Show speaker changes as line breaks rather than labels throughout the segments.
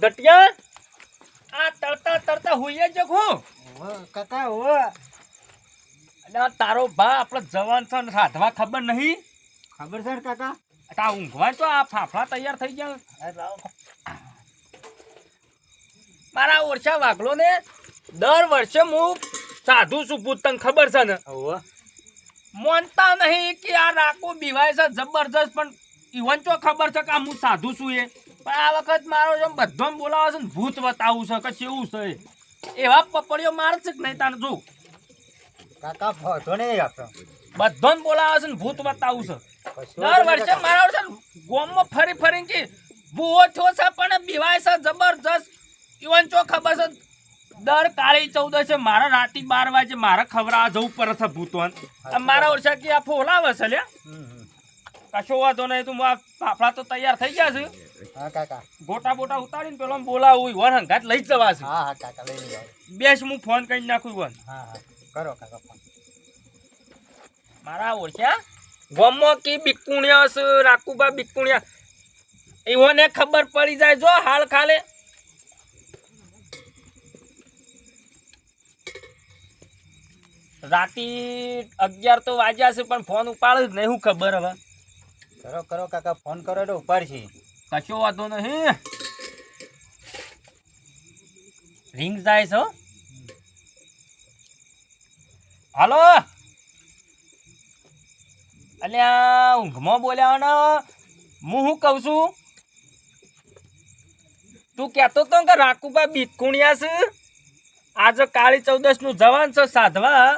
ઘટિયા આ તરતા હુઈએ જ હું
કાકા હો
અલ્યા તારો ભા આપણો જવાન છે ને સાધવા ખબર નહીં
ખબર છે ને કાકા
તા ઊંઘવા તો આ ફાફડા તૈયાર થઈ ગયા મારા ઓરછા વાઘલો ને દર વર્ષે હું સાધુ છું પૂત તને ખબર છે ને માનતા નહીં કે આ રાકો બીવાય છે જબરજસ્ત પણ ઈવન તો ખબર છે કે આ હું સાધુ છું એ પણ આ વખત મારો જેમ બધો બોલાવે છે ને ભૂત બતાવું છે કે કેવું છે એવા પપડીઓ મારે છે કે નહીં તાને જો
કાકા ફોટો નહીં આપણો
બધો બોલાવે છે ને ભૂત બતાવું છે દર વર્ષે મારા છે ગોમમાં ફરી કે ભૂવો થયો છે પણ બીવાય છે જબરજસ્ત ઈવન તો ખબર છે દર કાળી 14 મારા રાતી 12 વાગે મારે ખવડાવવા જવું પડે છે ભૂતવાન મારા ઓરછા કે આ ફોલાવે છે લે કશો વાંધો નહીં તું ફાફડા તો તૈયાર થઈ ગયા છે
હા કાકા
ગોટા બોટા ઉતારીને પેલો બોલાવું વન હંગાત લઈ જવા છે
હા કાકા લઈ જાવ
બેસ હું ફોન કરી નાખું વન
હા કરો કાકા ફોન
મારા ઓરછા ગોમો કી બિકુણિયા છે રાકુબા બિકુણિયા એવોને ખબર પડી જાય જો હાલ ખાલે રાતી 11 તો વાગ્યા છે પણ ફોન ઉપાડ જ નહીં હું ખબર હવે
કરો કાકા ફોન કરો એટલે ઉપાડશે
કશો વાંધો નહીં રિંગ જાય છે હાલો અલ્યા ઊંઘમાં બોલ્યા ને હું શું કહું છું તું કહેતો તો કે રાકુબા બિકુણિયા છે આજે કાળી 14 નું જવાન છે સાધવા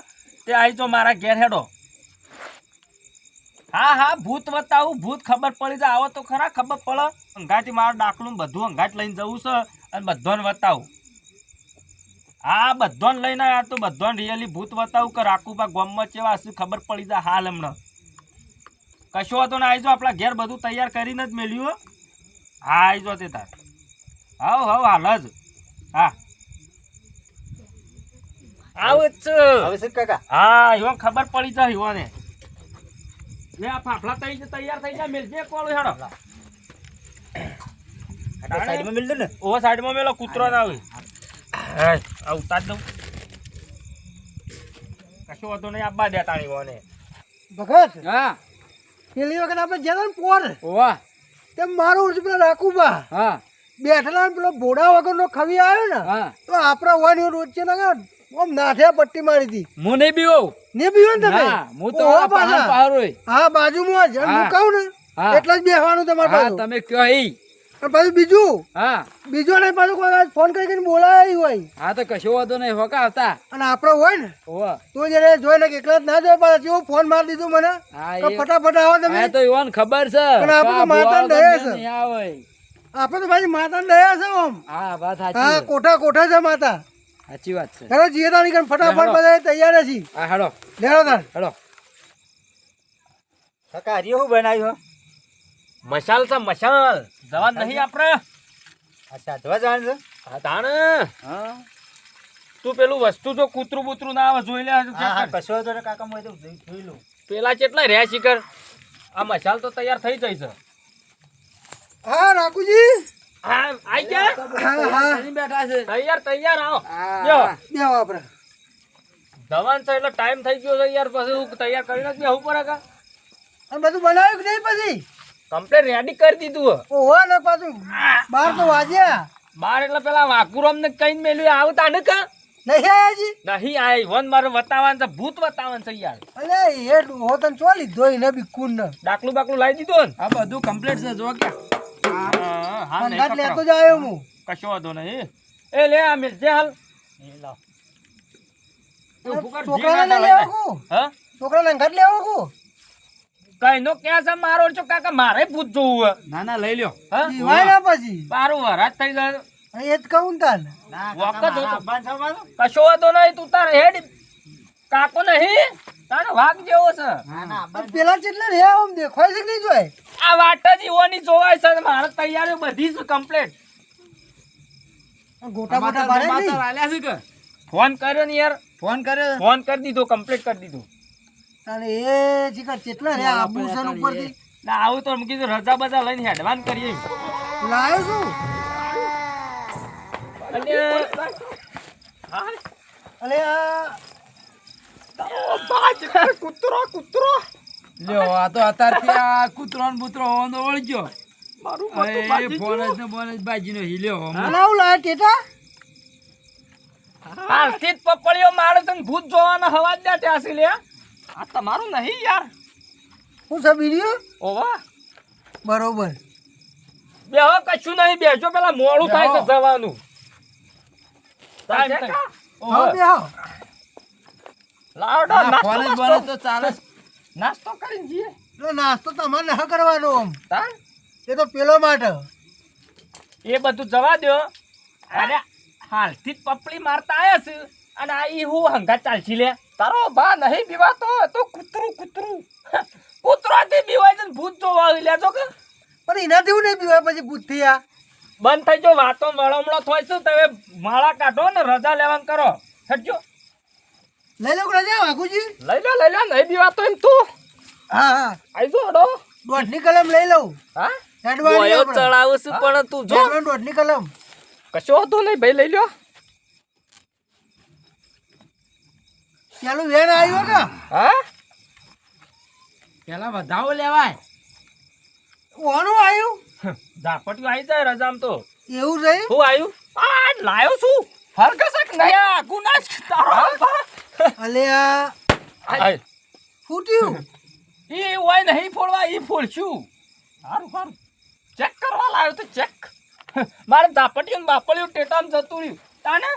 તે આવી તો મારા ઘેર હેડો હા ભૂત બતાવું ભૂત ખબર પડી જાય આવો તો ખરા ખબર પડે અંગાથી મારું ડાકલું બધું અંગાટ લઈને જવું છે અને બધાને બતાવું હા બધાને લઈને આવ્યા તો બધાને રિયલી ભૂત બતાવું કે રાકુબા ગામમાં કેવા હશે ખબર પડી જાય હાલ હમણાં કશો હતો ને આવી જો આપણા ઘેર બધું તૈયાર કરીને જ મેલ્યું હા આવી જો તે તાર હાવ હાલ જ હા હા ઈવન ખબર પડી જાય ઈવને લે આ ફાફડા તૈયાર થઈ જાય મેલજે કોળો હેડો
સાઈડમાં મેલ દો ને
ઓ સાઈડમાં મેલો કૂતરો ના આવે આ ઉતાર દઉં કશો વાંધો નહીં આપવા દે તાણી ઈવને
ભગત
હા
પેલી વખત આપણે જતા ને પોર
વાહ
તે મારું ઉર્જ પેલા રાખુબા
હા
બેઠેલા ને પેલો ભોળા વગરનો ખવી આવ્યો ને
હા
તો આપણા વાની રોજ છે ને આમ નાઠે પટ્ટી મારી હતી
હું નહીં બીવો
ને પીવો ને તમે
હું તો પહાડ
હા બાજુમાં જ અને હું કહું ને એટલે જ બેહવાનું તમારે પાછું
તમે કયો ઈ
અને પાછું બીજું
હા
બીજો નહીં પાછું કોઈ ફોન કરીને બોલાય હોય
હા તો કશો વાંધો નહીં હોકા આવતા
અને આપણો હોય ને
ઓવા
તો જયારે જોઈ ને એકલા જ ના જોઈ પાછું ફોન મારી દીધું મને કે ફટાફટ આવો તમે
તો ઈવન ખબર છે
પણ આપણે તો માતા દયા છે
આવે
આપણે તો ભાઈ માતા દયા છે આમ
હા વાત
હા
સાચી
કોઠા છે માતા
સાચી વાત છે
હેડો જીએ તાણી કર ફટાફટ બધા તૈયાર છે
હા હેડો
લેડો તાર
હેડો કાકા હરિયો શું બનાવ્યું
મશાલ છે મશાલ જવાન નહીં આપણે
અચ્છા ધવા જાણ છે
હા તાણ
હા
તું પેલું વસ્તુ જો કૂતરું બૂતરું ના આવે જોઈ લે
હા કશો વાંધો નહીં કાકા હું તો જોઈ લઉં
પેલા કેટલા રહ્યા શિખર આ મશાલ તો તૈયાર થઈ જાય છે
હા રાખુજી
હા આઈ ગયા
હા હા
બેઠા છે
તૈયાર આવો
બેહો આપણે
જવાન છે એટલે ટાઈમ થઈ ગયો છે યાર પછી હું તૈયાર કરીને જ બેહવું પડે કા
અને બધું બનાવ્યું કે નહીં પછી
કમ્પ્લીટ રેડી કરી દીધું
ઓહો ને પાછું 12 તો વાગ્યા
બાર એટલે પેલા વાકુરમ ને કઈ મેલ્યું આવતા ને કા
નહીં આયા જી
નહીં આય વન મારે બતાવવાનું છે ભૂત બતાવવાનું છે યાર
અલે એ હો તને ચો લીધો એને બી કુન ને
ડાકલું બાકલું લાવી દીધું ને
આ બધું કમ્પ્લીટ છે જો કે
હા
અંગાત લેતો જ આવ્યો હું
કશો વાંધો નહીં એ લે આ મિર્જે હાલ
છોકરાને લેવો કુ
હા
છોકરાને અંગાત લેવો કુ
કઈ નો ક્યાં છે મારો છો કાકા મારે પૂછ જોવું
ના ના લઈ લ્યો
હા
દીવાય ના પછી
મારું વરાજ થઈ જાય
એ જ કહું તાન
કશો વાંધો નહીં તું તાર હેડ કાકો નહીં તારે વાઘ જેવો છે
પેલા જેટલે રે આમ દેખાય છે કે નહીં જોય
આ વાટ જ ઈવોની જોવાય છે મારે તૈયારીઓ બધી છે કમ્પ્લીટ
ગોટા ગોટા બારે
છે કે
ફોન કર્યો ને યાર
ફોન કર્યો
ફોન કરી દીધો કમ્પ્લીટ કરી દીધું
અને એ જીકર જેટલા રે આભૂષણ ઉપરથી
ના આવું તો કીધું રજા બજા લઈને હેડવાન કરીએ
લાયો છું
અને
અલે આ
કૂતરો
લ્યો આ તો અત્યારથી આ કૂતરો ને બૂતરો હોવાનો ઓળખ્યો.
મારું
એ
મોટું બાજી
ફોન
ગયું.
જ ને બોન જ બાજીનો હિલ્યો હમણાં.
બનાવું લાય ટેટા
હાલથી જ પપડીઓ મારે તને ભૂત જોવાના હવા જ ના ત્યાંસી લે આ તમારું નહીં યાર
હું છે વિડીયો
ઓવા
બરોબર
બેહો કશું નહીં બેસો પેલા મોડું થાય છે જવાનું ટાઈમ થાય.
હા
ઓવે.
બેહો
લાવડો
આ ફોન જ બોને
નાસ્તો
તો ચાલે.
નાસ્તો કરીને જઈએ
એટલે નાસ્તો તમારે ના કરવાનો આમ
તાણ
એ તો પેલો માટે
એ બધું જવા દો અરે હાલથી જ પપડી મારતા આયા છે અને આ ઈ હું હંગા ચાલશી લે તારો બા નહીં બીવાતો તો કૂતરું કૂતરાથી બીવાય છે ને ભૂત જોવા આવી લેજો કે
પણ એનાથી હું નહીં પીવાય પછી પૂછથી આ
બંધ થઈ જો વાતો મળમણો થાય છે તમે માળા કાઢો ને રજા લેવાનું કરો હટજો
લઈ લો રજા વાઘુજી
લઈ લો નહીં બીવાતો એમ તું
હા હા
આઈ જો હડો
દોઢની કલમ લઈ લઉં
હા
હેડવાની
બોયો
આપણે.
ચડાવું છું પણ તું જો
હેડવાની દોઢની કલમ
કશો હતો નહીં ભાઈ લઈ લ્યો
ચાલુ વેન આવ્યો કે
હા
પેલા વધાવો લેવાય.
કોનું આવ્યું
ઝાપટીઓ આવી જાય રજામ તો
એવું છે
શું આવ્યું આ લાયો છું હરકસક નયા ગુનાશ તારો
અલે આ
આય
ફૂટ્યું
ઈ ઓય નહીં ફોડવા ઈ ફોડશું હારું ચેક કરવા લાવ્યો તો ચેક મારે ઝાપટીઓ ને બાપડીઓ ટેટામ જતું રહ્યું તાને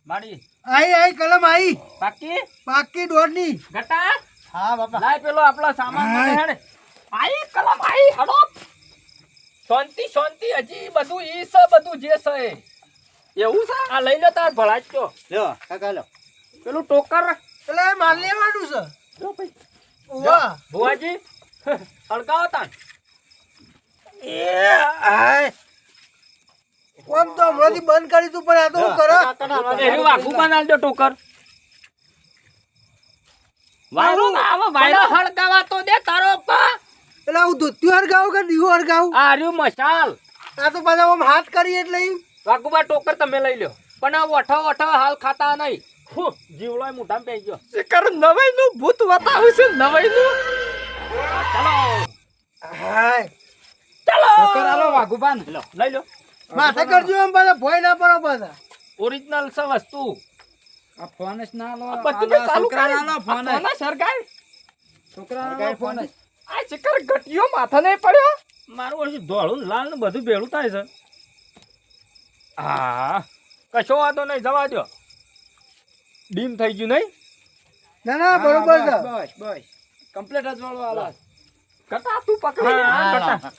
મારી
આઈ કલમ આઈ
બાકી
પાકી દોઢની
ગટા
હા બાપા
લાય પેલો આપણો સામાન
હાય.
હેડ આઈ કલમ આઈ હડો શાંતિ હજી બધું ઈ છે બધું જે છે એવું છે આ લઈ લે તાર ભળાચ્યો
લ્યો કાકા લો.
પેલું ટોકર
એટલે માલ લેવાનું છે
લો ભાઈ
વાહ
ભુવાજી હળગાવો તાન
એ આય કોમ તો હમણાંથી બંધ કરી તું પણ આ તો હું કરો
એનું વાઘું બનાલ દો ટોકર વાયરો ના આવે વાયરો હળગાવા તો દે તારો પા
એટલે હું ધોત્યું હરગાવું કે દીવો હરગાવું
આ રહ્યું મશાલ
આ તો પાછા આમ હાથ કરી એટલે ઈ.
વાઘુબા ટોકર તમે લઈ લ્યો પણ આ વઠો હાલ ખાતા નહીં જીવલોય મોઢામાં પેઈ ગયો શિકર નવાઈ નું ભૂત બતાવું છે નવાઈ નું ચાલો
હાય
ચાલો
ટોકર આલો વાઘુબાન.
લઈ લો
માથે કરજો આમ પાછા ભોય ના પડો પાછા
ઓરિજિનલ છે વસ્તુ
આ ફોન જ ના લો.
આ બધું મેં ચાલુ
છોકરાને
કરી
આલો ફોન જ.
ફોન સરગાય
છોકરાને આલો ફોન જ.
આ ચક્કર ગટિયો માથા નહીં પડ્યો મારું ઓછું ધોળું લાલ ને બધું ભેળું થાય છે હા કશો વાંધો નહીં જવા દો ડીમ થઈ ગયું નહીં
ના ના બરોબર છે
બસ કમ્પ્લીટ જ વાળો આલો.
કટા તું પકડી કટા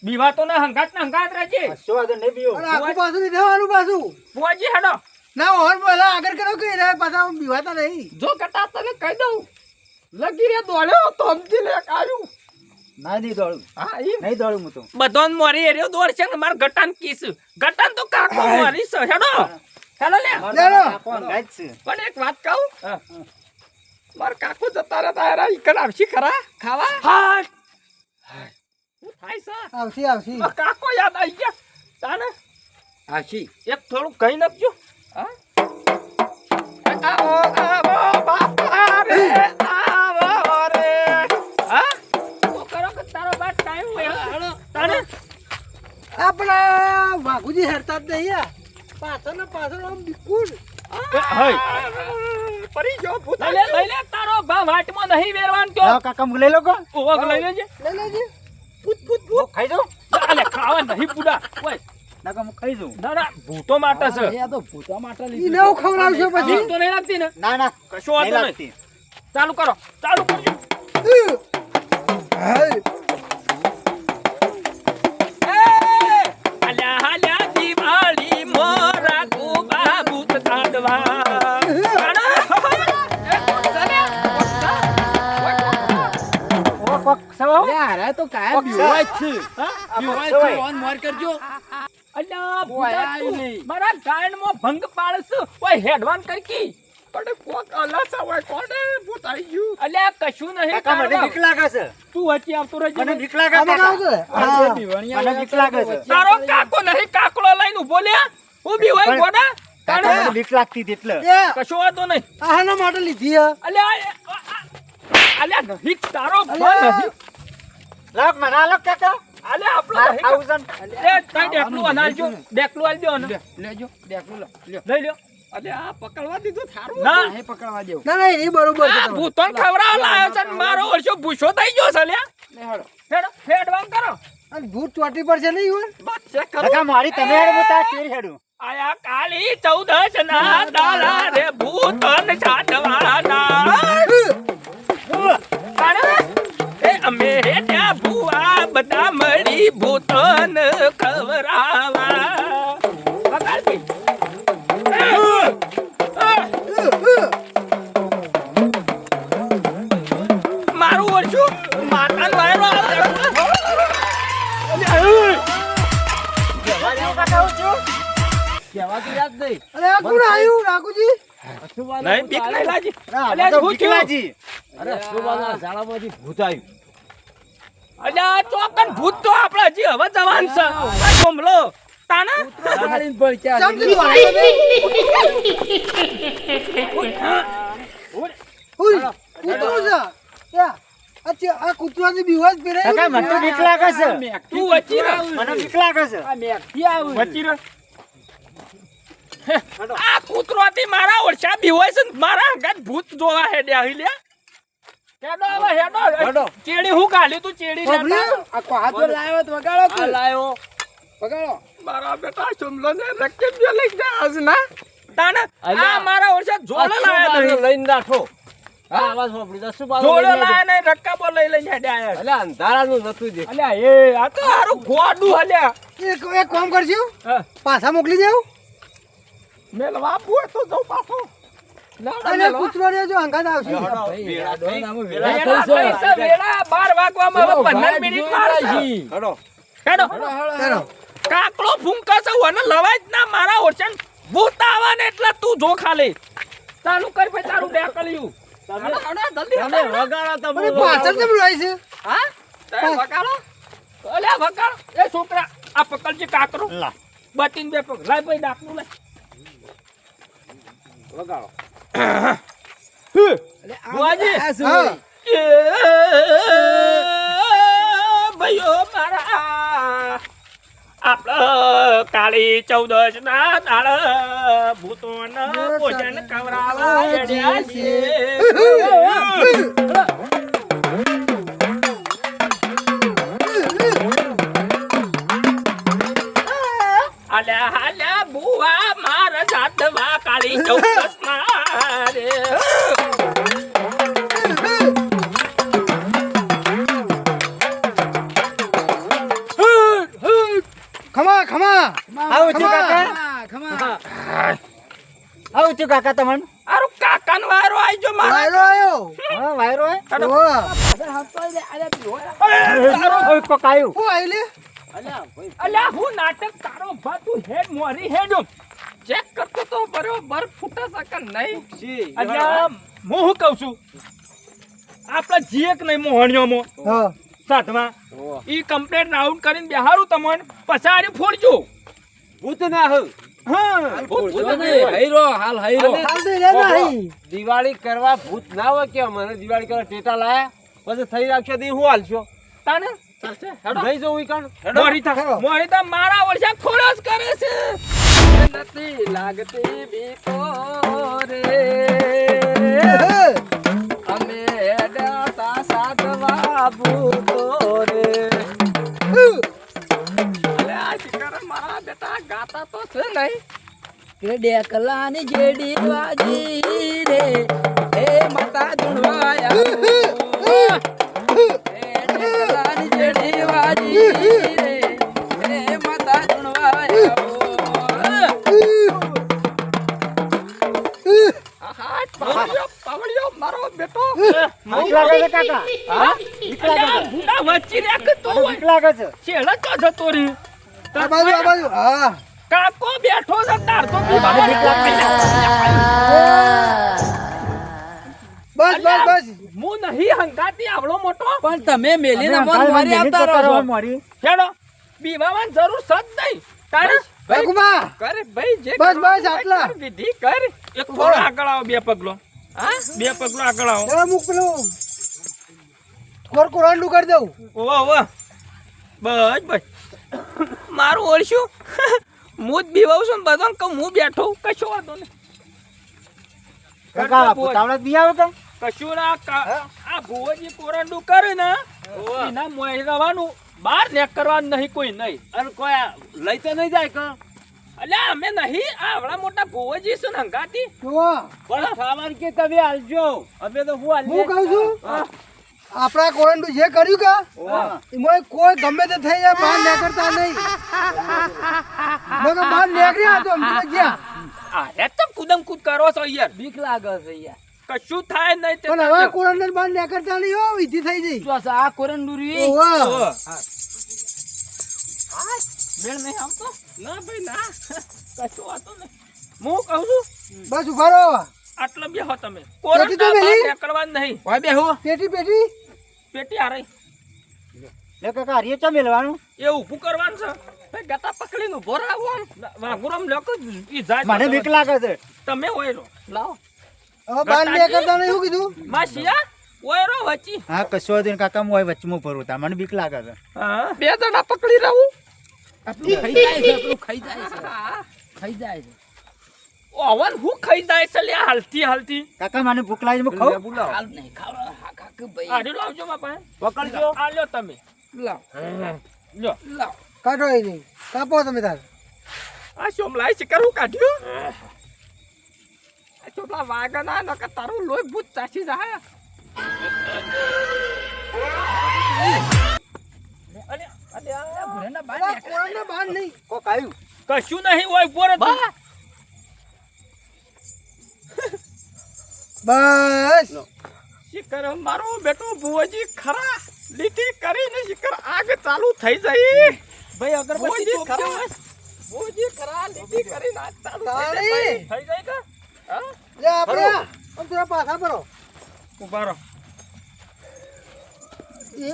બીવા તો ને હંગાત રહેજે
શું વાંધો નહીં બીવો.
અને આખું પાછું નહીં થવાનું પાછું
બુઆજી હેડો
ના ઓર પહેલા આગળ કરો કે રે પાછા આમ બીવાતા નહીં
જો કટા તને કહી દઉં લગી રે દોડ્યો તો સમજી લે આવ્યું
નહીં દોડું.
હા ઈ
નહીં દોડું હું તો.
બધોન મોરી એરિયો દોડ છે ને માર ગટાન કીસ ગટાન તો કાકો મોરી છે હેડો હેડો લે
લેલો.
ફોન ગાય જ છે.
પણ એક વાત કહું માર કાકો જતા રહેતા યાર ઈકન આવશી ખરા ખાવા હા શું થાય છે
આવશે આવશે
આ કાકો યાદ આવી ગયા તાને
આવશી.
એક થોડું કહી નાખજો હા આવો બાપા રે આવો રે હા તો કરો કે તારો બાદ ટાઈમ હોય હેડો તાને
આપણા વાઘુજી હેરતા જ નહીં આ. પાછળ ને પાછળ આમ બિલકુલ
પરી ગયો ભૂત લઈ લે તારો ભા વાટમાં નહીં વેરવાન કયો
લાવો કાકા મુક લઈ લો કો.
ઓવગ લઈ લેજે
લઈ લેજે
ભૂત
ખાઈ જાઓ.
અલે ખાવા નહીં પૂડા ઓય
નાકા મુક ખાઈ જાઉં.
ના ભૂતો માટે છે
આ તો ભૂતવા માટે
ઈને
લીધું.
હું ખવડાવશે પછી
ભૂત તો નહીં લાગતી ને
ના ના
કશો વાંધો નહીં
લાગતી.
ચાલુ કરો ચાલુ કરજો
હાય.
અલ્યા દિવાળી મોરા કુબા ભૂત કાઢવા
લે હારા તો કાયમ બીવાય જ છે. બીવાય જ છે. ઓન મોર કરજો.
અલ્યા
ઓય,
ભૂતા તું
આઈ.
મારા ગાયનમાં ભંગ પાડસ ઓય હેડવાન કર કી પણ કોક અલસા હોય કોને ભૂત આવી ગયું અલ્યા કશું નહીં
કાકા મને
તારો.
બીક લાગે છે.
તું વચ્ચે આવતો રહેજે
મને બીક લાગે
આમાં
કાકા.
આવું છે?
આ
હા.
બીવાણિયા
મને બીક લાગે છે.
તારો કાકો નહીં કાકડો ઉભો લે હું બી હોય ગોડા
કાકા મને બીક લાગતી હતી એટલે
એ
કશો વાતો નહીં
આના માટે લીધી હે.
અલ્યા નહીં તારો ફોન નહીં
લાગ મના લાગ કાકા
અલ્યા આપણો નહીં.
1000
એ તાઈ ડેકલું અનાલજો ડેકલું આલજો ને
લેજો દેખલું લ્યો
લઈ લ્યો અલ્યા આ પકડવા દીધું થારું
ના
ના
હે પકડવા દેવું
ના ના એ બરોબર છે
આ
તમારું.
ભૂતોન ખવડાવ લાયો છે ને મારો વર્ષો ભૂસો થઈ ગયો છે લ્યા
લે હેડો
હેડો હેડવામ કરો
અને ભૂત ચોટી પર છે નહીં હોય.
બસ ચેક કરો
કાકા મારી તમે હેડ મોટા ચેર હેડું
આયા કાલી 14 ના દાલા રે ભૂતોન છાડવાના એ અમે ત્યાં ભૂવા બધા મળી ભૂતોન ખવરાવા વગાડતી. મારું ઓળશું માતાનો વાયરો આવે.
કેવા તો યાદ નહીં
અરે આ કોણ આયું રાઘુજી?
નહીં બીક નહીં લાગી.
અરે
અલ્યા,
તો
શું થયું?
બીકલાજી અરે સુબાના ઝાડામાંથી ભૂત આવ્યું
અલ્યા ચોકન ભૂત તો આપણે હજી હવે જવાન છે આ ગોમલો તાના
ગાડીને પડ્યા
ચમ દીધું આયું તમે? ઉય, કૂતરું છે. યા, આ કૂતરાની બીવાજ પહેરાય
કાકા મને તો બીક લાગે છે
તું વચ્ચી રહે.
મને બીક લાગે છે
આ મેકથી આવ્યું. વચ્ચી રહે. આ કૂતરોથી મારા ઓળશા બીવાય છે ને મારા અંગાત ભૂત જોવા હેડ્યા હી લ્યા. હેડો હવે હેડો.
હેડો.
ચેડી હું ગાલી તું ચેડી લેતા.
આ કોહાતો લાવ્યો તો વગાડો
આ લાયો
વગાડો
મારા બેટા સુમલો ને રકેબ જે લઈ જા ના તાના આ મારા ઓળશા જોડે લાયા નહીં
લઈને રાખો હા આવાજ સાંભળી દસ
જોડે લાયા નહીં રક્કાબો લઈ લઈને હેડ્યા
અલે અંધારાનું નતું દેખ
અલ્યા એ આ તો હારું ગોડું હલ્યા
એક કામ કરજો પાછા મોકલી દેવું
મેલવા પૂર તો જાઉં પાછો
અને કૂતરો ને જો અંગાત આવશે.
વેળા થઈ છે, વેળા 12 વાગવામાં હવે 15 મિનિટ વાર છે.
હેડો
હેડો
ચાલો.
કાકડો ફૂંકે છે અને લવાય જ ના મારા ઓછન ભૂત આવે ને એટલે તું જો ખાલી ચાલુ કર ભાઈ તારું ડેકલ્યું તમે વગાડો
અરે પાછળ કેમ રહી છે?
હા તમે વગાડો અલ્યા વગાડ એ છોકરા આ પકડજે કાકરો
લા
બટીન બે પગ લાય ભાઈ ડાકનું લાય
વગાડો
બુઆજી
હા.
એ ભાઈઓ મારા આપણા કાળી 14 ના દાળ ભૂતોના ભોજન કવરાવા હેડ્યા છીએ. આલ્યા હાલ્યા બુઆ મારા જાતવા કાળી 14 મારે
ખમા ખમા
આવું છું કાકા
ખમા.
આવું છું કાકા તમને
આરું કાકાનો વારો આઈજો મારા
વાયરો આવ્યો.
હા વાયરો હે
ઓહો.
ઓય પકાયું
હું આઈ લે.
અલ્યા હું નાટક તારો ભાતું હેડ મોરી હેડો ચેક કરતો તો બરોબર ફૂટે સકન નહીં અલ્યા હું શું કહું છું આપણા જીએક નહીં મોહણિયોમાં
હા.
સાતમાં ઈ કમ્પ્લેટ રાઉન્ડ કરીને બેહારું તમને પછાડી ફોડજો
ભૂત ના હો
હા
ભૂત નહીં હૈરો હાલ હૈરો
હાલ દે રે નહીં.
દિવાળી કરવા ભૂત ના હોય કે મને દિવાળી કરવા ટેટા લાયા પછી થઈ રાખશો દી હું હાલશો
તાને ચાલશે હેડો
નહીં જવું ઈ કાણ
મોરી તા મારા વર્ષા ખોળસ કરે છે નથી લાગતી બીકો રે અમે હેડતા સાતવા ભૂતો રે અલે આ શિકાર મારા બેટા ગાતા તો છે નહીં
કે ડેકલાની જેડી વાજી રે એ માતા ધુણવાયા ડેકલાની જેડી વાજી રે એ માતા ધુણવાયા
પાવળિયો મારો બેટો
લાગે છે કાકા
હા ભૂંડા વચ્ચી રાખ તો
બીક લાગે છે
છેડા તો જતો રહ્યું
આ બાજુ આ બાજુ. હા.
કાકો બેઠો છે તાર તો પીવા
બીક લાગે
બસ બસ બસ.
હું નહીં હંકાતી આવડો મોટો
પણ તમે મેલીને મન મારી આવતા રહો
હેડો બીવામાં જરૂર સદ નહીં તારે
રઘુબા બસ બસ આટલા
વિધિ કર.
એક થોડો આગળ આવો, 2 પગલો.
હા
2 પગલો આગળ આવો.
જરા મૂક પેલું કોરાંડું કરી દઉં.
ઓવા બસ બસ. મારું ઓળશું હું જ બીવાઉં છું ને બધાને કહું હું બેઠો કશો વાંધો નહીં.
કાકા તાવડા બી આવે કે
કશું ના આ ભુવોજી કોરંડું કરે ને એના મોય રવાનું બહાર નેક કરવાનું નહીં કોઈ નહીં.
અને કોઈ લઈ તો નહીં જાય કે
અલ્યા અમે નહીં આ આવડા મોટા ભુવોજી છે ને હંગાતી.
જુઓ,
પણ ખાવાનું કે તમે હાલજો અમે તો હું
હું કહું છું આપણા કોરાંડું જે કર્યું કા એમાં કોઈ ગમે તે થઈ જાય બહાર નીકળતા નહીં. નકર બહાર નીકળ્યા તો અમે તો ગયા.
અરે તો કુદમ કૂદ કરો છો યાર,
બીક લાગે છે યાર.
કશું થાય નહીં. તે
પણ હવે કોરાંડું બહાર નીકળતા નહીં હો, વિધિ થઈ જઈ.
જો આ કોરંડુરી
ઓવા.
ઓવા.
બેળ નહીં આવતો.
ના ભાઈ ના કશું વાતો નહીં. હું કહું છું
બસ ઉભા રહો.
આટલો બેહો તમે.
પેટી તો
કોરંડા બહાર
મેલી?
નીકળવાનું નહીં.
ઓય બેહો.
પેટી પેટી
પેટી હારે
લે કાકા હરીએ ચા મેલવાનું
એ ઊભું કરવાનું છે. ભાઈ ગતા પકડીને ઊભો રાવો આમ વાઘુરામ લોકો ઈ જાય
મને બીક લાગે છે
તમે ઓયરો
લાવો.
હવે બહાર નીકળતા નહીં શું કીધું?
માસિયા ઓયરો વચ્ચી.
હા કશો વાંધો નહીં કાકા હું અહીં વચ્ચેમાં ફરું તા મને બીક લાગે છે
હા 2 જણા પકડી રહું.
આપણું ખાઈ જાય છે. આપણું ખાઈ જાય છે. ખાઈ જાય છે.
ઓવન હું ખાઈ જાય છે લે હાલતી હાલતી.
કાકા મને ભૂખ લાગે છે, હું ખાઉં
હાલ નહીં ખાવા. હા કાકા ભાઈ.
આડું લાવજો માં પાસે.
પકડજો
આ લ્યો તમે
લાવ.
લ્યો.
લાવ.
કાઢો એ નહીં, કાપો તમે તાર.
આ સોમલાઈ શિકાર હું કાઢ્યું. આ ચોટલા વાગા ના નકર તારું લોહી ભૂત ચાસી જાય. અરે અરે આ
ભૂરેના બાર
અલા,
નીકળે.
કોરાંડા બહાર નહીં.
કોક આવ્યું
કશું નહીં હોય ઉપર જ.
બસ
શિખર મારો બેટો ભુવોજી ખરા લીટી કરીને શિખર આગ ચાલુ થઈ જાય.
ભાઈ અગરબત્તી
ભુવોજી
ચોપજો.
ખરા ભુવોજી ખરા લીટી કરીને આગ ચાલુ થઈ
તાળી.
જાય. થઈ જાય કે હા
લે આપણે આમ થોડા પાછા ભરો.
ઉભા રહો.
એ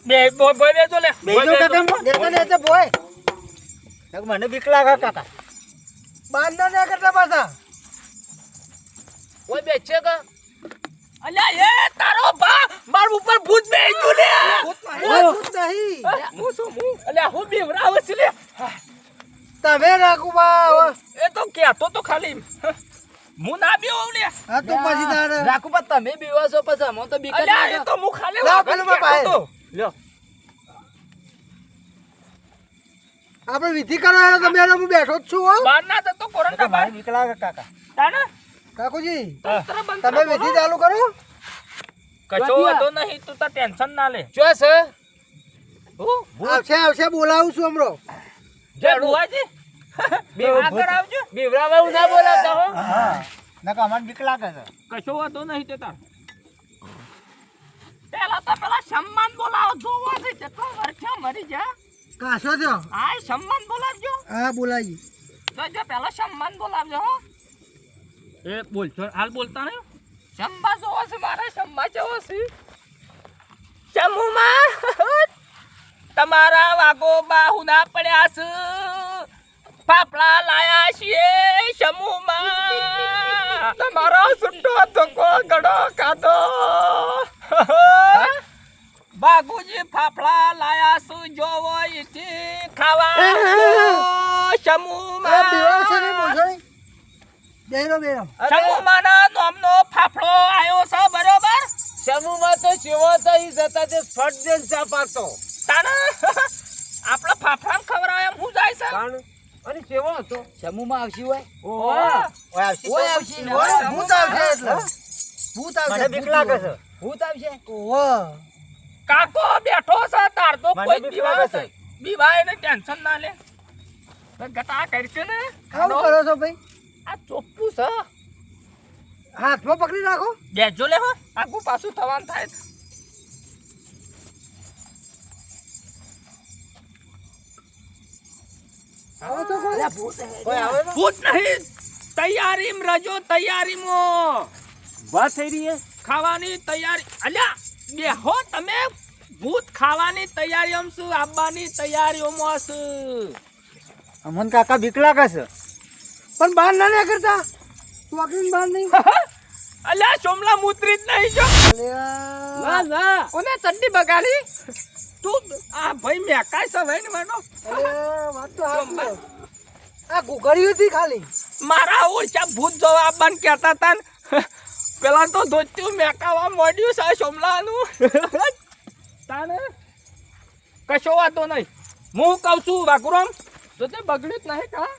બે બોય બેજો લે.
બેજો કાકા
નેતા નેતા બોય
મને બીક લાગે કાકા
બહાર ના નીકળતા પાછા.
ઓય બેસે કે
અલ્યા એ તારો બા માર ઉપર ભૂત બેહી ગયું લે.
ભૂત નહીં.
હું શું હું અલ્યા હું બેવરાવ છે લે.
તમે રાખો બા.
એ તો કહેતો તો ખાલી હું ના બેવ લે.
હા તો પછી તારે
રાખો પણ તમે બીવા છો પછી મને તો બીક જ
અલ્યા એ
લાગે.
તો હું ખાલી
લાવ
વાગણ
પેલું બાપા
કહેતો તો.
લ્યો
આપણે વિધિ કરો યાર, તમે યાર, હું બેઠો જ છું હો.
બહાર ના જતો કોરંડા બહાર.
મને બીક લાગે કાકા
તાને
કાકુજી
તંત્ર બંત્ર
તમે વિધિ ચાલુ કરો.
કશો વાંધો નહીં તું તાર ટેન્શન ના લે.
જો છે
આવશે આવશે બોલાવું છું હમણાં.
જય બુવાજી આગળ આવજો.
બીવરાવા એવું ના બોલાવતા હો.
હા નકા મને બીક લાગે છે
કશો વાંધો નહીં તે તાર. પેલા સન્માન બોલાવો જોવો છે કેટલા વર્ષો મરી જા.
કાશો થયો.
આ સન્માન બોલાવજો.
હા બોલાવી.
તો જો પેલા સન્માન બોલાવજો હો. એ બોલ છો હાલ બોલતા નહીં. શંભા જોવો છે મારે શંભા જોવો છે. શંભુમાં તમારા વાગો બાહુ ના પડ્યા છે. ફાફડા લાયા છીએ શંભુમાં. તમારો સુટ્ટો ધોકો ગડો કાઢો. બાગુજી ફાફડા લાયા છું જોવો ઈથી ખાવા
અરે બેહો છે ને બોલશો નહીં. બેહરો બેહરો.
શંભુમાના નામનો ફાફડો આવ્યો છે બરોબર.
સમૂહમાં તો સેવો તો ઈ જતા તે ફટ દેન ચા પાતો.
તાને આપણા ફાફડા ખવડાવે એમ હું જાય છે.
અને સેવો હતો સમૂહમાં આવશી હોય.
ઓય.
ઓય આવશે
ઓય આવશી ને.
ઓય, ભૂત આવશે એટલે. ભૂત આવશે.
મને બીક લાગે છે
ભૂત આવશે.
ઓહ.
કાકો બેઠો છે તાર તો
મને
કોઈ
બીક
બીવાય
લાગે
છે
છે.
બીવાય ને ટેન્શન ના લે. ગટા કરશે ને
આવું કરો છો ભાઈ?
આ ચોખ્ખું છે.
હાથમાં પકડી રાખો.
બેજો લે હો આગું પાછું થવાનું થાય.
આવો તો કોઈ.
કોઈ આવે ને
ભૂત નહીં તૈયારીમાં રજો તૈયારીમાં
વાત થઈ રહી છે
ખાવાની તૈયારી. અલ્યા બેહો તમે ભૂત ખાવાની તૈયારીઓમાં છું આવવાની તૈયારીઓમાં છું.
અમન કાકા બીક લાગે છે પણ બહાર ના કરતા વાકડીને બહાર નહીં
અલ્યા સોમલા મુતરી જ નહીં જો
ના ના
કોને ચડ્ડી બગાડી તું આ ભાઈ મેકાય છે ભાઈ ને માનો
વાત તો આ ગુગળ્યું હતી ખાલી
મારા ઓછા ભૂત જોવા બંધ કહેતા હતા ને પેલા તો ધોત્યું મેકાવા મોડ્યું છે સોમલાનું તાને કશો વાતો નહીં હું કહું છું વાકુરામ જો તે બગડ્યું જ નહીં કા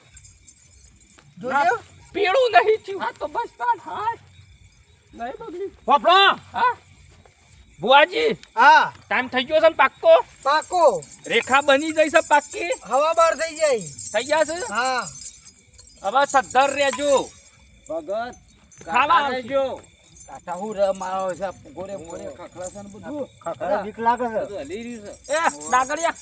જોજો
પીળું નહીં થયું હા તો બસ તાન હા નહીં બગડ્યું વાપરો હા બુઆજી
હા
ટાઈમ થઈ ગયો છે ને પાક્કો
પાકો
રેખા બની જઈ છે પાક્કી
હવા બાર થઈ જાય
થઈ ગયા છે
હા
હવે સદ્ધર રહેજો
ભગત
ખાવા આવજો
કાકા હું ર મારો છે ગોરે ગોરે ખખડા છે ને બધું
ખખડા બીક લાગે છે
બધું હલી રહ્યું છે
એ ડાગડિયા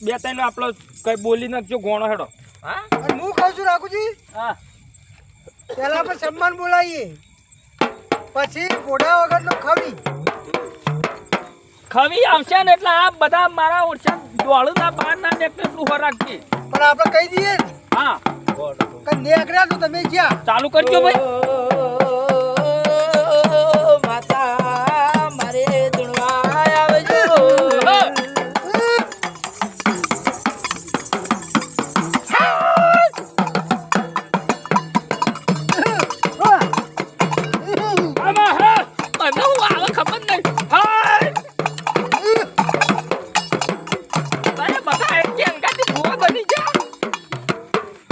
બે ત્રણ આપણો કઈ બોલી નાખજો ગોણો હેડો હા
અને હું કહું છું રાખુજી
હા
પહેલા આપણે સન્માન બોલાવીએ પછી ઘોડા વગરનો ખવી
ખવી આવશે ને એટલે આ બધા મારા ઓછા દોડના બાર ના ને એટલું હો રાખજે
પણ આપણે કહી દઈએ ને
હા
કે નેકર્યા તો તમે જ્યાં
ચાલુ કરજો ભાઈ
માતા મારે ધૂણવા આવજો
આમાં હા મને હું આવે ખબર નહીં હાય તારે બધા એક કે અંગાથી ભૂવા બની જા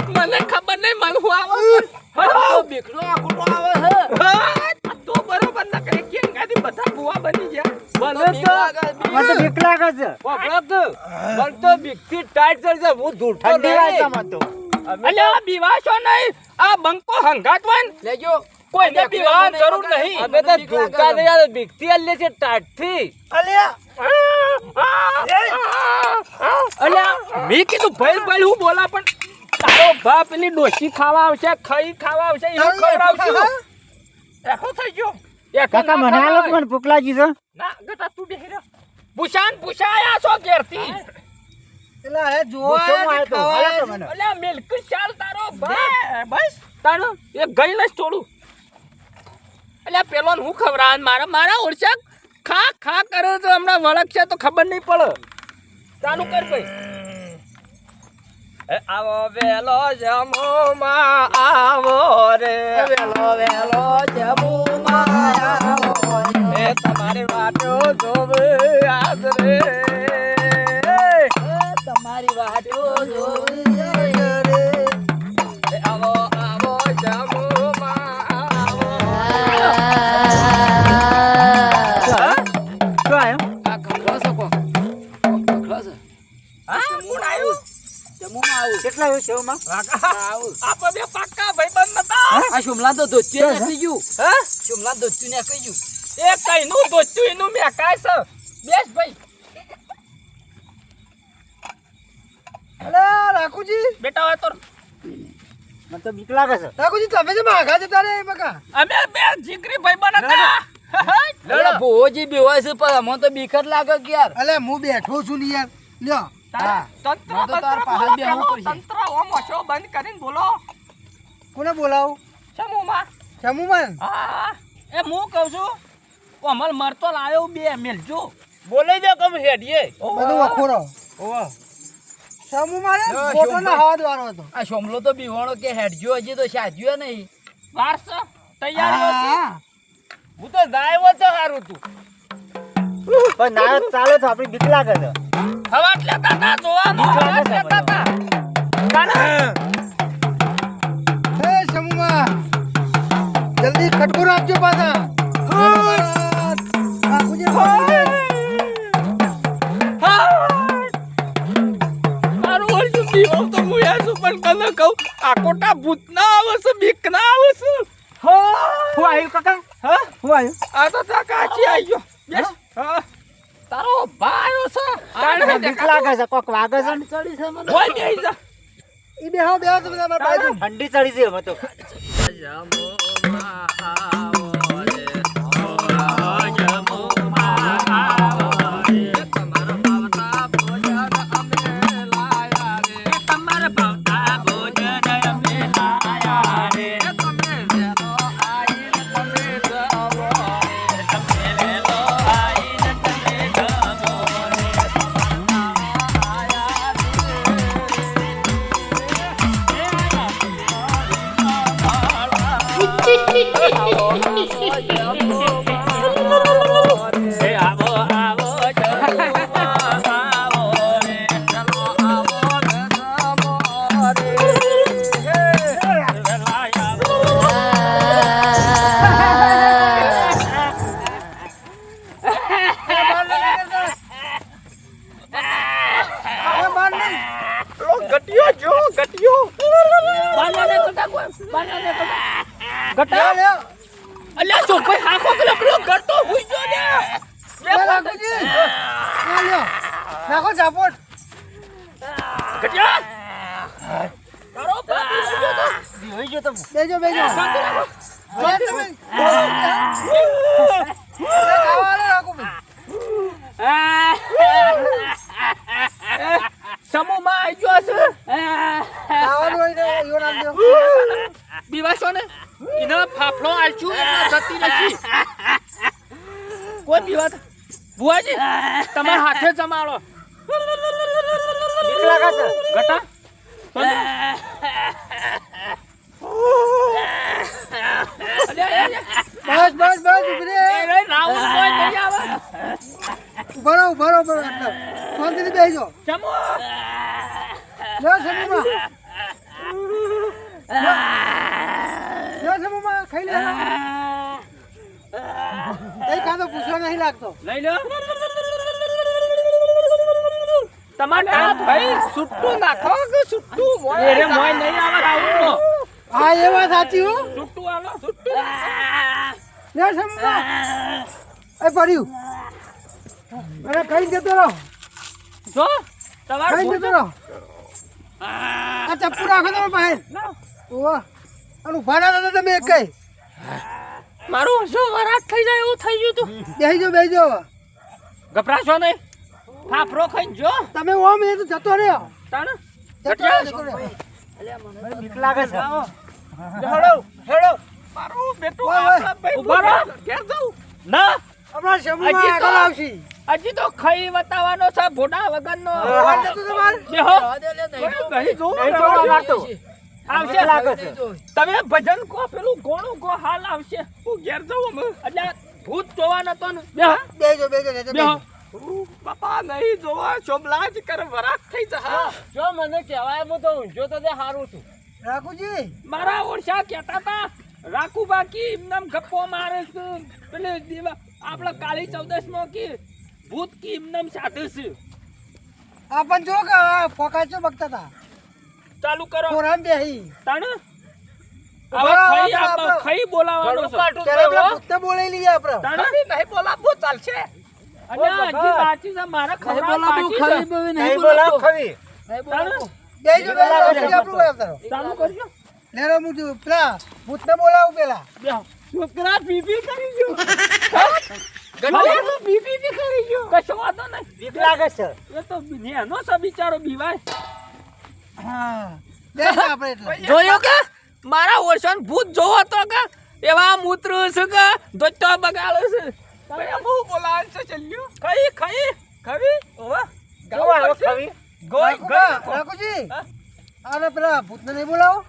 મને ખબર નહીં મને હું આવે
તો બીકનો આકુટો આવે છે
તો બરોબર ના કઈ કે અંગાથી બધા ભૂવા બની ગયા
મને તો
મને તો બીક લાગે છે
ભગત મને તો બીકથી ટાઈટ થઈ છે હું ધૂઠો
ઠંડી
નહીં.
વાયસામાં તો
અલ્યા બીવાશો નહીં આ બંકો હંગાતવાન
લેજો
કોઈને બીવાની જરૂર નહીં
અમે તો ધૂળતા નહીં યાર બીકથી અલ્લે છે ટાઈટથી
અલ્યા
અલ્યા મેં કીધું ભાઈ ભાઈ હું બોલા પણ તારો બાપ પેલી ડોસી ખાવા આવશે ખાઈ ખાવા આવશે એવું ખવડાવશું એકો થઈ ગયો
કાકા મને હાલો મને ભૂખ લાગી છે
ના ગટા તું બેહી રહ્યો ભૂષાન ભૂષાયા છો ઘેરથી
એટલે હે જોવા ખાવા મને
અલ્યા મિલ્ક ચાલ તારો બસ તારો એ ગઈ લઈશ થોડું અલ્યા પેલો હું ખવડાવ મારા ઓળશા ખા ખા કરે તો હમણાં વળખ છે તો ખબર નહીં પડે ચાલુ કર ભાઈ આવો વેલો જમો માં આવો રે વેલો વેલો જમો માં આવો રે તમારી વાટો જોવે આજ રે તમારી વાટો જોવે રે આવો આવો જમો માં આવો
શું આયો
આ ખખડો છે કો ખખડો છે
હા કોણ આવ્યું
જમુમાં આવું
કેટલા આવ્યું સેવમાં
આપણે બે પાક્કા ભાઈબંધ નતા
આ શુમલા તો ધોત્યું નાખી ગયું
હે
શુમલા ધોત્યું નાખી ગયું
એ કઈનું દોચ્યું એનું મેં કાય છે બેસ ભાઈ
અલ્યા રાખુજી
બેટા હોય તો
મને તો બીક લાગે છે રાખુજી તમે જે માગા જતા રે બકા
અમે બે જીગરી ભાઈબંધ હતા
લડો ભોજી બેવાય છે પણ અમને તો બીક જ લાગે કે યાર
અલે હું બેઠો છું ને યાર લ્યો હા
તંત્ર
મને તો તાર
બંત્ર
પાસે
બોલો
બેહવું
પેલો
પડશે.
તંત્ર ઓમ ઓછો બંધ કરીને બોલો
કોને બોલાવું
સમૂહમાં
શમુમાન
હા એ હું કહું છું અમલ મરતો લાયો બે મેલજો
બોલાઈ દો કમ હેડીએ
બધું વખોરો શમુમાન ફોટોનો હાથ વાળો હતો
આ શોમલો તો બીવાણો કે હેડજો હજી તો સાજ્યો નહીં
વારસ તૈયારીઓ છે
હા
હું તો ગાયવો તો સારું તું
પણ ના ચાલે તો આપણી બીક લાગે છે
હવાટ લેતા હતા જોવાનું હવાટ લેતા હતા
હે શમુમાન જલ્દી ખટકો રાખજો પાછા રાખુજી
મારું ઓળખ્યું દીવો તો હું યાર છું પણ કને કહું આ કોટા ભૂત ના આવે છે બીક ના આવે છે
હું આવ્યું કાકા
હા
હું આવ્યું
આ તો તા કાચી આવી ગયો બેસ હા તારો ભાઈ છે તાણે
બીક લાગે છે કોક વાગે છે ને
ચડી છે મને
હોય બેહી જા
ઈ બેહો બેહો તમે તમારા બાજુ ઠંડી ચડી છે હવે તો
તમારા ગટિયો જો ગટિયો
બાનાને કટા કોઈ બાનાને કટા
ગટા
લે
અલ્યા જો ભાઈ હાખો પેલો પેલો ગટો હુઈ જો ને
રાખુજી લ્યો નાખો ચાપોટ
ગટિયા
તારો બાપ
હોઈ ગયો તો
બેજો બેજો
શાંતિ રાખો
અરે તમે ખાવાનું રાખો
સમૂહમાં આવી ગયો છે
ખાવાનું હોય ને યો નાખજો
બીવાશો ને એને ફાફડો આલશું એટલે જતી નથી કોઈ બીવા બુઆજી તમારા હાથે જમાડો
બીક લાગે છે
ગટા
બસ બસ બસ ઉભરે
રાહુલ કોઈ નહીં આવે
ઉભરો એટલે શાંતિથી બેસજો
ચમો
લ્યો સમૂહમાં લ્યો સમૂહમાં ખાઈ લે કઈ કાંદો પૂછવા નહીં લાગતો
લઈ લો તમાર કામ ભાઈ સુટ્ટું નાખો કે સુટ્ટું મોય અરે મોય નહીં આવે રાહુલ
હા એ વાત સાચી હો
સુટ્ટું આલો સુટ્ટું
લ્યો સમૂહમાં એ પડ્યું અરે ખાઈ જતો રહો
જો તમાર
ખાઈ જતો રહો આ ચપ્પુ રાખો તમે બહાર ઓવા અને ઉભા ના થતા તમે એક કઈ
મારું શું વરાત થઈ જાય એવું થઈ ગયું તું
બેસજો હવે
ગભરાશો નહીં ફાફરો ખાઈને જો
તમે ઓમ એ તો જતો રહ્યો
તાણ
જતો રહ્યો
બીક લાગે છે
હેડો હેડો મારું બેટું
ઓય, ઓય.
આપણા ભાઈ ઉભા રહો ઘેર જાઉં ના
હમણાં શંભુમાં
હજી તો-
આગળ આવશે
હજી તો ખાઈ બતાવવાનો છે ભોડા વગરનો
ઓવા જતો તમારે
બેહો
નહીં જોવું
આવશે
બીક લાગે છે
તમે ભજન કો પેલું ગોણું કો હાલ આવશે હું ઘેર જાઉં અમે એટલે ભૂત જોવા નતો ને બેહો
બેસજો
બેહો બાપા નહીં જોવા શોભલાજ કર વરાત થઈ જા
જો મને કહેવાય હું તો ઊંઝો તો તે સારું છું
રાખુજી
મારા ઓળશા કહેતા હતા રાખુ બાકી એમનામ ગપ્પો મારે છે પેલે દેવા આપણા કાળી 14 માં કે ભૂત કી એમનામ સાધે છે
આ પણ જો કે ફોકાચો બગતા હતા
ચાલુ કરો
કોરામ બેહી
તાણ હવે
બરાબર,
ખાઈ
આપણે-
આપો ખાઈ બોલાવાનો છે
ત્યારે પેલા ભૂતને બોલાવી લઈએ આપણે
તાણ નહીં બોલાવો ચાલશે અને હજી બાકી છે મારા ખવડાવ બાકી છે
નહીં બોલાવ ખરી
તાણ
બેસજો આપણું કામ કરો
ચાલુ કરજો
લેરો હું જો પેલા ભૂતને બોલાવું પેલા
બેહો છોકરા પીપી કરી ગયો ગણ્યા પીપી કરી ગયો કશો વાંધો નહીં
બીક લાગે છે
એ તો નેનો છે બિચારો બીવાય
હા બેસજો આપણે એટલે
જોયો કે મારા ઓરસન ભૂત જોવો તો કે એવા મૂત્ર છે કે દોતો બગાડે છે તમે હું બોલાવ છે ચલ્યો ખાઈ ખવી ઓવા
જોવા હવે ખરી
રાખુજી અરે પેલા ભૂતને નહીં બોલાવો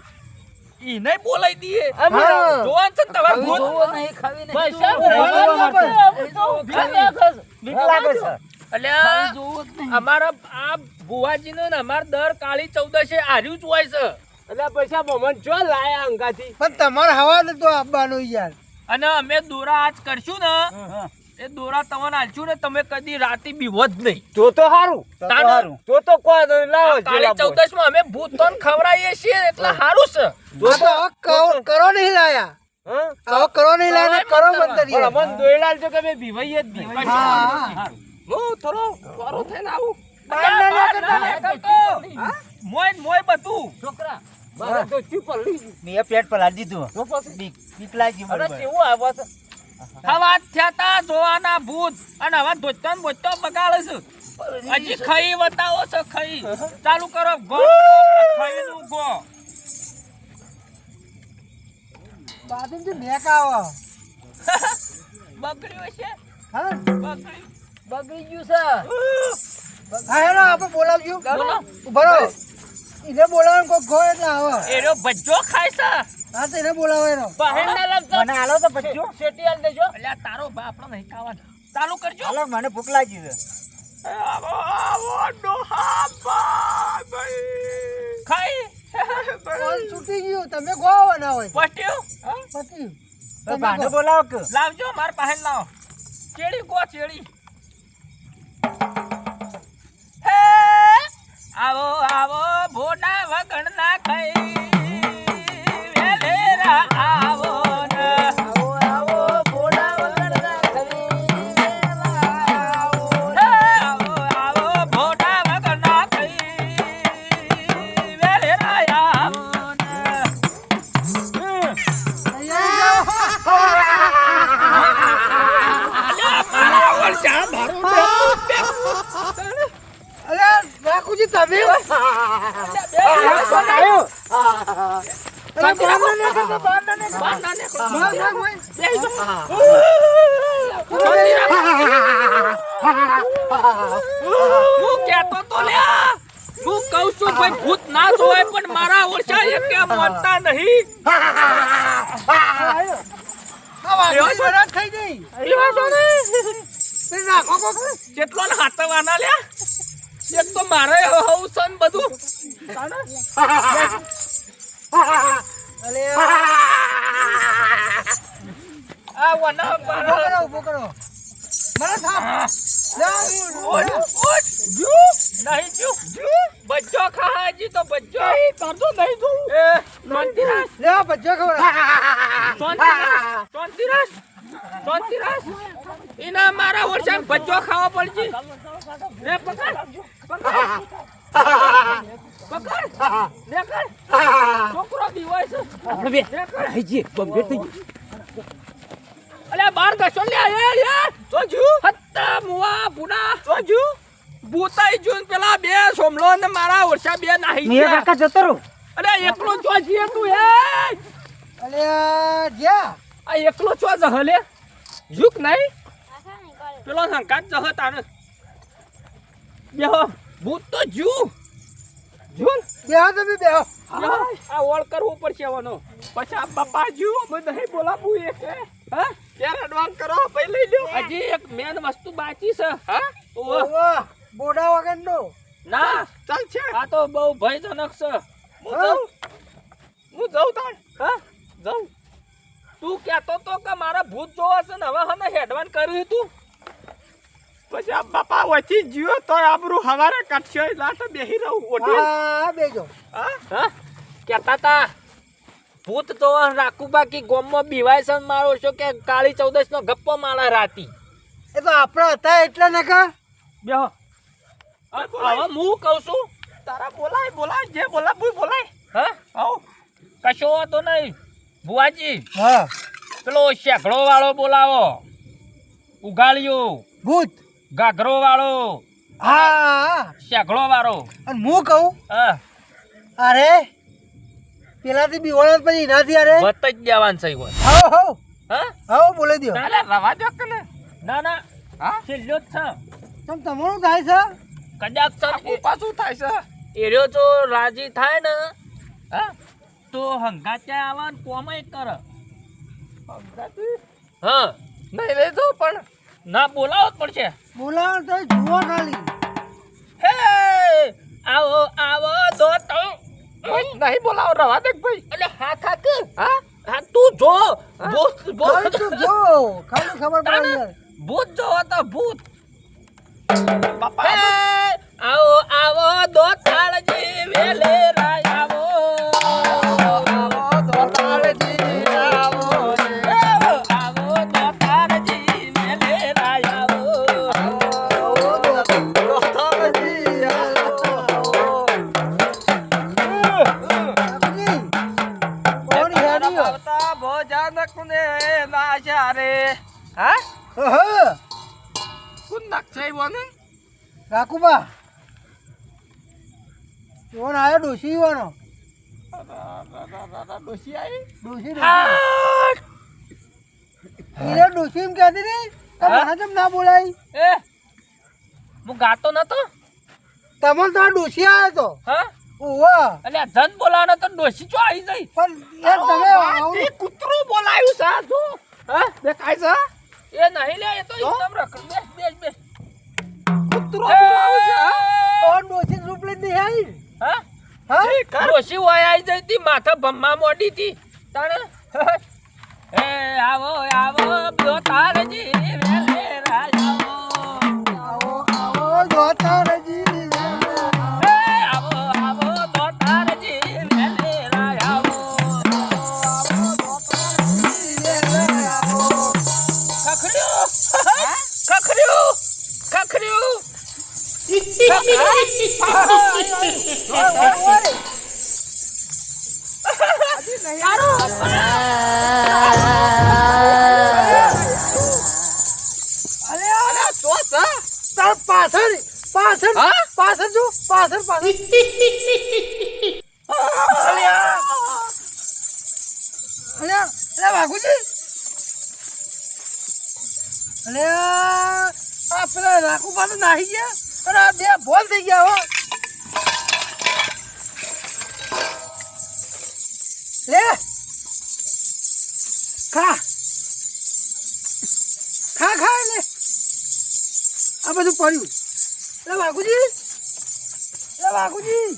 ઈ નહીં બોલાઈ દીએ
હા.
જોવાન છે તમાર ભૂત
બીક લાગે છે
અલ્યા અમારા આ બુવાજીનો ને અમાર દર કાળી 14 આર્યું જ હોય છે
એટલે પૈસા મોમન જો લાયા અંગાથી
પણ તમારે હવા નતો આપવાનો યાર
અને અમે દોરા આજ કરશું ને એ દોરા તમને આલશું ને તમે કદી રાતે બીવો જ નહીં
તો સારું
તાણ
તો કોઈ નહીં લાવો
કાળી 14 માં અમે ભૂત તો ખવડાવીએ છીએ એટલે સારું છે
આ તો હવે કરો નહીં લાયા હવે કરો નહીં લાયા કરો બંધ
મન દોયલાલ જો કે બે ભીવાઈ જ ભીવાઈ
હા
હું થોડો વારો થઈને આવું
બહાર ના કરતા.
મોય બધું
છોકરા મારે તો ચીપર લઈ ગયું
મેં પેટ પર લાદી દીધું બીક લાગી
અરે
બરોબર
કેવું આવે છે
હવા થયા તા જોવાના ભૂત અને હવે ધોચતો ને બોચતો બગાડે છે હજી ખાઈ બતાવો છો ખાઈ ચાલુ કરો ગો ખાઈ નું ગો
બાજુથી મેક આવો
બગડ્યો છે
હા
બગડી ગયું છે
હા હેલો આપણે બોલાવજો
બોલો.
ઉભા રહો એને બોલાવવાનું કોઈ ગો એટલે આવે
એરો ભજ્જો ખાય છે
હા તો એને બોલાવો એનો
બહેન ના લગતા
મને હાલો તો પછી
શેટી આલ દેજો
અલ્યા તારો બાપ આપણો નહીં ખાવાનો ચાલુ કરજો
હાલો મને ભૂખ લાગી છે
ખાઈ
કોણ છૂટી ગયું તમે ગો આવવાના હોય
પટ્યું
પત્યું
તો બાને બોલાવો કે
લાવજો માર પાસે લાવો ચેડી ગો ચેડી હે આવો આવો ભોડા વગરના કઈ વેલેરા આવો ને
આવો આવો ભોળા વગરના
આવો આવો ભોડા વગરના કઈ વેલેરા આવો ને મારા ઓળશા મારું
અરે રાખુજી તમે
હું કહેતો તો લ્યા હું કહું છું ભાઈ ભૂત ના જોવાય પણ મારા ઓળશા એ કેમ માનતા નહીં
થઈ ગઈ નાખો કોક
જેટલો ને હાથવાના લ્યા એક તો મારે હોઉં છે ને બધું
અલે
આ વના
ઉભો કરો મને થાપ
નહીં જુ બચ્ચો ખાજી તો બચ્ચો કરતો નહીં તું એ શાંતિરાજ
લે બચ્ચો ખબર
શાંતિરાજ એના મારા વર્ષે બચ્ચો ખાવા પડશે લે પકડ લે કર છોકરો બીવાય છે અલે બાર ગસો લે એ જોજુ હત્તા મુવા પુના જોજુ ભૂતાઈ જુન પેલા બે સોમલો ને મારા વર્ષા બે નાહી
મેં કાકા જતો રહો
અરે એકલો જોજી તું એ
અલે જ્યા
આ એકલો છો જહલે ઝુક નહીં પેલો સંકાત જહ તાને બેહો ભૂત તો જુ
બેહો તમે બેહો
આ ઓળ કરવું પડશે આવવાનો પછી આ બાપા જુ અમે નહીં બોલાવું એક હા ક્યારે એડવાન્સ કરો ભાઈ લઈ લ્યો હજી એક મેન વસ્તુ બાકી છે હા
ઓવા બોડા વગરનો
ના ચાલ છે આ તો બહુ ભયજનક છે હું જાઉં તાણ હા જાઉં તું કહેતો તો કે મારા ભૂત જોવા છે ને હવે હને હેડવાન કર્યું તું પછી આ બાપા વચ્ચી જીવો તો આબરૂ હવારે કાઢશે લાટ બેહી રહું ઓઢી
હા બેજો
હા કહેતા તા ભૂત જોવા રાખું બાકી ગોમમાં બીવાય છે ને મારો છો કે કાળી ચૌદશ નો ગપ્પો માલા રાતી
એ તો આપણા હતા એટલે ને કા
બેહો હવે હું કહું છું તારા બોલાય જે બોલાય હા આવ કશો તો નહીં ભુવાજી
હા
પેલો શેકડો વાળો બોલાવો ઉગાડ્યો
ભૂત
ગાઘરો વાળો
હા
શેકડો વાળો
અને હું કહું
હા
અરે પેલાથી બીવાળા પછી એનાથી અરે
વત જ દેવાન સહી હોય
આવો હો
હા
આવો બોલે દો
ના રવા દો કે ના હા છેલ્લો જ છે
તમ તમારું થાય છે
કદાચ સર પાછું થાય છે એરિયો જો રાજી થાય ને હા તો હંગાત્યા આવન કોમય કર હા નહીં લઈ દો પણ ના બોલાવો જ પડશે
બોલાવો તો જુઓ ખાલી
હે આવો દો તો નહીં બોલાવો રવા દે ભાઈ એટલે હા ખાક હા તું જો
ખાલી તું જો ખાલી ખબર પડે યાર
ભૂત જો તો ભૂત બાપા આવો દો તાળજી વેલે રાય આવો દો તાળજી આવો દો તાળજી વેલે રાય આવો દો તાળજી
કોની હેડીઓ
ભોજન કુને નાશા રે હા
હા
કુન નાખે વને
રાખુબા કોણ આયો ડોશી વાનો
ડોસી આવી
ડોશી
હા
હીરે ડોશી એમ કહેતી ને તો મને કેમ ના બોલાય
એ હું ગાતો નતો
તમને તો ડોશી આવ્યો તો
હા
ઓવા
એટલે આ ધન બોલાવાનો તો ડોસી ચો આવી જઈ
પણ યાર તમે
તે કૂતરું બોલાયું છે જો હા દેખાય છે એ નહીં લે એ તો એકદમ રખડ બેસ કૂતરું બોલાવું છે
તો ડોશી રૂપ લઈ દે આવી
હા
હા
ડોસી હોય આવી જઈ તી માથા ભમ્મા મોડી તી તાણે એ આવો બ્યો તારજી વેલે રાજ આવો
આવો આવો જોતા રજી
એ
અરે અરે તો તાર પાછળ પાછળ
હા?
પાછળ જો પાછળ પાછળ અલ્યા અલ્યા અલ્યા વાઘુજી અલ્યા આ પેલા રાખુ પાસે નાહી ગયા અને આ બે બોલ થઈ ગયા હો લે ખા ખા ખા લે આ બધું પડ્યું લે વાઘુજી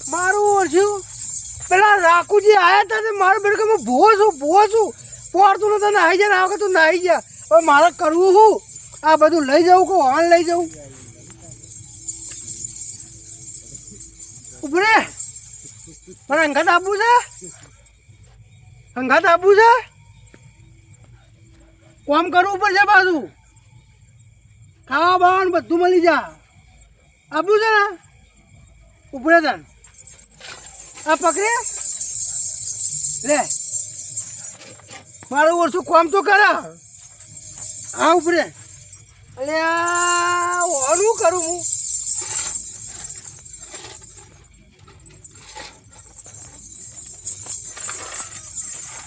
મારું ઓળખ્યું પેલા રાખુજી આયા હતા તે મારું બેડકે હું ભૂવો છું પોરતું નતો નાહી જાય આ વખત તું નાહી ગયા હવે મારે કરવું શું આ બધું લઈ જવું કે વાહન લઈ જવું ઉભરે મને અંગાત આપવું છે કોમ કરવું પડશે પાછું ખાવા બાવાનું બધું મળી જા આપવું છે ને ઉપરે તન આ પકડે લે મારું ઓછું કોમ તો કરા હા ઉપરે અલે ઓનું કરું હું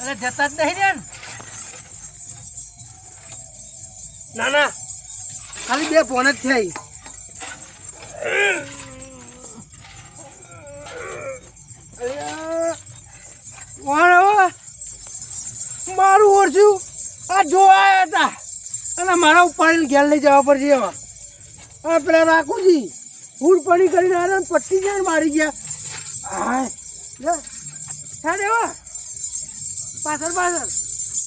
અરે જતા જ નહીં ને ના ના ખાલી બે ફોન જ થઈ મારું ઓળખ્યું આ જોવા આવ્યા હતા અને મારા ઉપાડીને ઘેર લઈ જવા પડશે એમાં આ પેલા રાખુજી ફૂડ પાણી કરીને આવ્યા પટ્ટી જાય મારી ગયા હા દેવા પાછળ